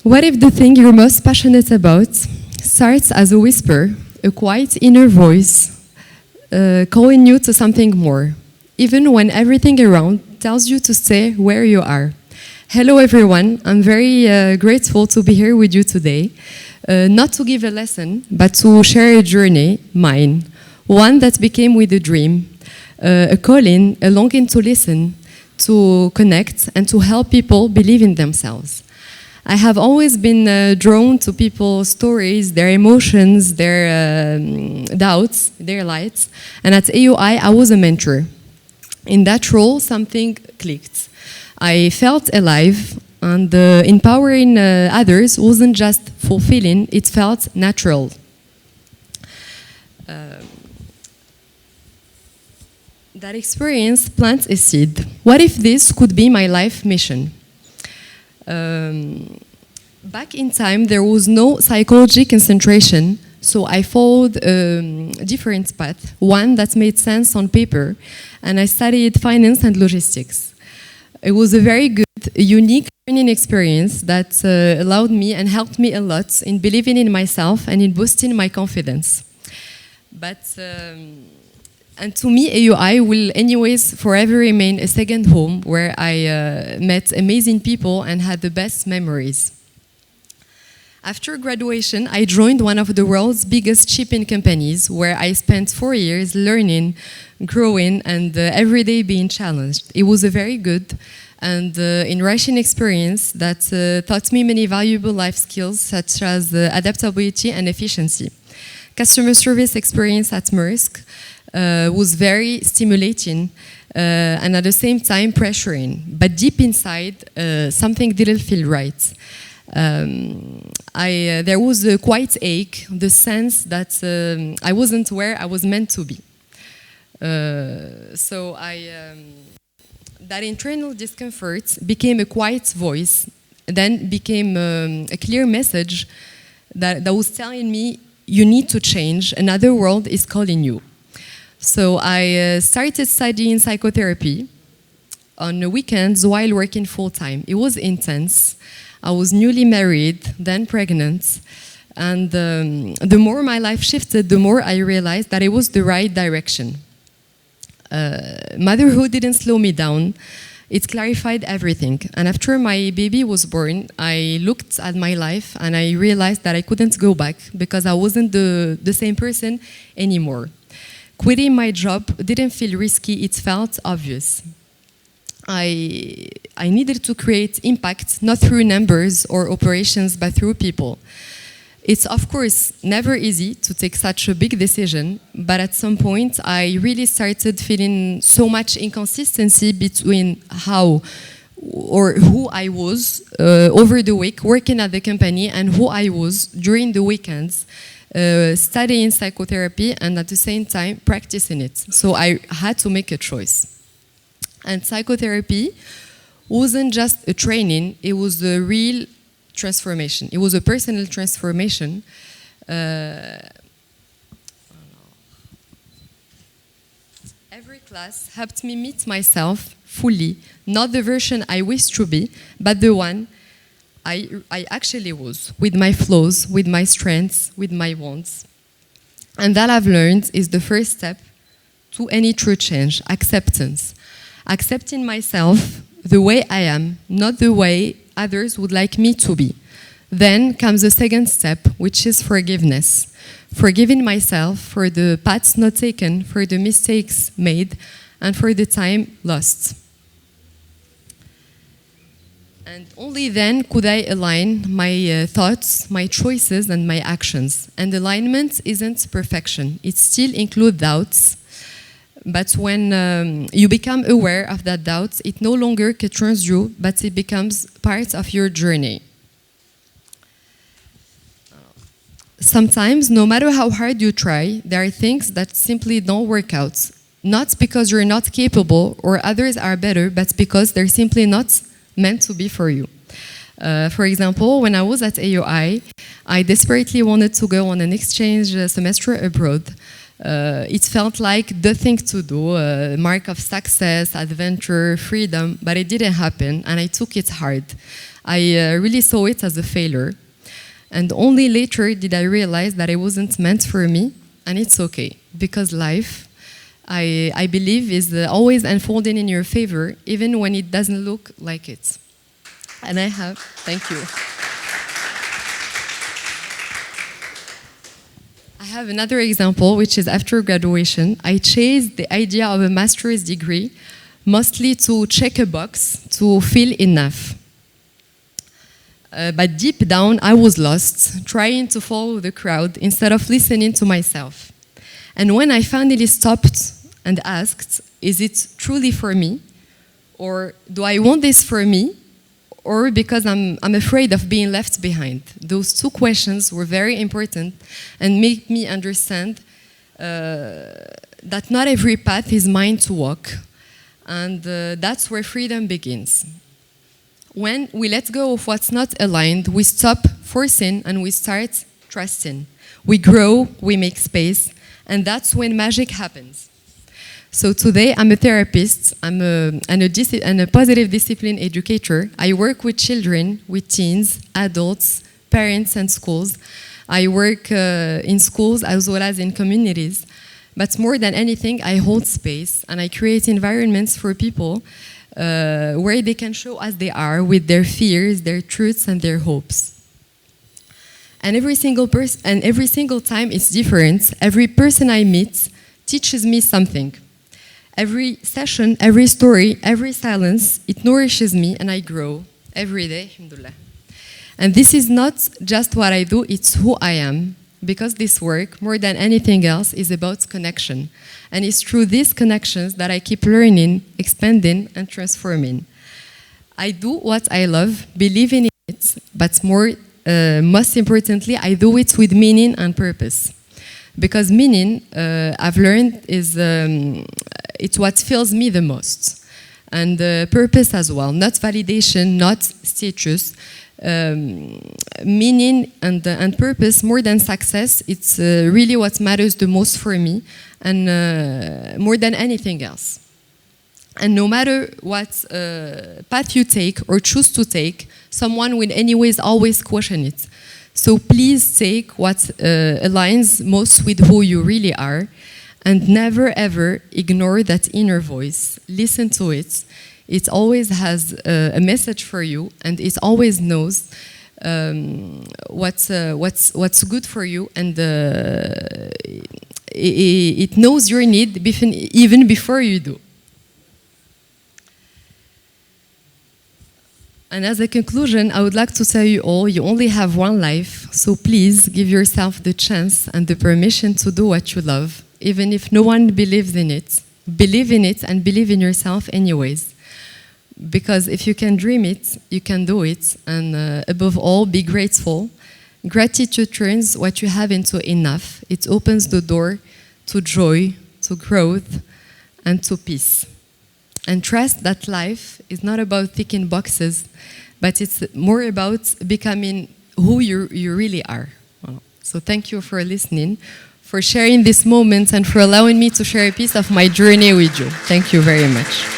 What if the thing you're most passionate about starts as a whisper, a quiet inner voice, calling you to something more, even when everything around tells you to stay where you are? Hello everyone, I'm very grateful to be here with you today, not to give a lesson, but to share a journey, mine, one that became with a dream, a calling, a longing to listen, to connect, and to help people believe in themselves. I have always been drawn to people's stories, their emotions, their doubts, their lights, and at AUI I was a mentor. In that role, something clicked. I felt alive, and empowering others wasn't just fulfilling, it felt natural. That experience plants a seed. What if this could be my life mission? Back in time, there was no psychology concentration, so I followed a different path, one that made sense on paper, and I studied finance and logistics. It was a very good, unique learning experience that allowed me and helped me a lot in believing in myself and in boosting my confidence. And to me, AUI will anyways forever remain a second home where I met amazing people and had the best memories. After graduation, I joined one of the world's biggest shipping companies where I spent 4 years learning, growing, and every day being challenged. It was a very good and enriching experience that taught me many valuable life skills such as adaptability and efficiency. Customer service experience at Maersk was very stimulating and at the same time pressuring, but deep inside something didn't feel right. There was a quiet ache, the sense that I wasn't where I was meant to be. That internal discomfort became a quiet voice, then became a clear message that was telling me, you need to change, another world is calling you. So I started studying psychotherapy on the weekends while working full-time. It was intense. I was newly married, then pregnant, and the more my life shifted, the more I realized that it was the right direction. Motherhood didn't slow me down. It clarified everything. And after my baby was born, I looked at my life and I realized that I couldn't go back because I wasn't the same person anymore. Quitting my job didn't feel risky, it felt obvious. I needed to create impact, not through numbers or operations, but through people. It's of course never easy to take such a big decision, but at some point I really started feeling so much inconsistency between how or who I was over the week working at the company and who I was during the weekends studying psychotherapy and at the same time practicing it. So I had to make a choice. And psychotherapy wasn't just a training, it was a real transformation. It was a personal transformation. Every class helped me meet myself fully, not the version I wished to be, but the one I actually was, with my flaws, with my strengths, with my wants. And that I've learned is the first step to any true change, acceptance. Accepting myself the way I am, not the way others would like me to be. Then comes the second step, which is forgiveness. Forgiving myself for the paths not taken, for the mistakes made, and for the time lost. And only then could I align my thoughts, my choices, and my actions. And alignment isn't perfection. It still includes doubts. But when you become aware of that doubt, it no longer controls you, but it becomes part of your journey. Sometimes, no matter how hard you try, there are things that simply don't work out. Not because you're not capable or others are better, but because they're simply not meant to be for you. For example, when I was at AUI, I desperately wanted to go on an exchange semester abroad. It felt like the thing to do, a mark of success, adventure, freedom, but it didn't happen, and I took it hard. I really saw it as a failure. And only later did I realize that it wasn't meant for me, and it's okay, because life, I believe, is always unfolding in your favor, even when it doesn't look like it. And thank you. I have another example, which is after graduation, I chased the idea of a master's degree, mostly to check a box, to feel enough. But deep down, I was lost, trying to follow the crowd instead of listening to myself. And when I finally stopped and asked, is it truly for me? Or do I want this for me? Or because I'm afraid of being left behind? Those two questions were very important and make me understand that not every path is mine to walk. And that's where freedom begins. When we let go of what's not aligned, we stop forcing and we start trusting. We grow, we make space, and that's when magic happens. So today I'm a therapist, and a positive discipline educator. I work with children, with teens, adults, parents and schools. I work in schools as well as in communities. But more than anything, I hold space and I create environments for people where they can show as they are with their fears, their truths and their hopes. And every single time it's different. Every person I meet teaches me something. Every session, every story, every silence, it nourishes me and I grow every day, alhamdulillah. And this is not just what I do, it's who I am. Because this work, more than anything else, is about connection. And it's through these connections that I keep learning, expanding, and transforming. I do what I love, believing in it, but most importantly, I do it with meaning and purpose. Because meaning, I've learned, is it's what fills me the most. And purpose as well, not validation, not status. Meaning and purpose, more than success, it's really what matters the most for me, and more than anything else. And no matter what path you take or choose to take, someone will anyways always question it. So please take what aligns most with who you really are, and never ever ignore that inner voice. Listen to it. It always has a message for you, and it always knows what's good for you, and it knows your need even before you do. And as a conclusion, I would like to tell you all, you only have one life, so please give yourself the chance and the permission to do what you love, even if no one believes in it. Believe in it and believe in yourself anyways. Because if you can dream it, you can do it, and above all, be grateful. Gratitude turns what you have into enough. It opens the door to joy, to growth, and to peace. And trust that life is not about ticking boxes, but it's more about becoming who you really are. So thank you for listening, for sharing this moment, and for allowing me to share a piece of my journey with you. Thank you very much.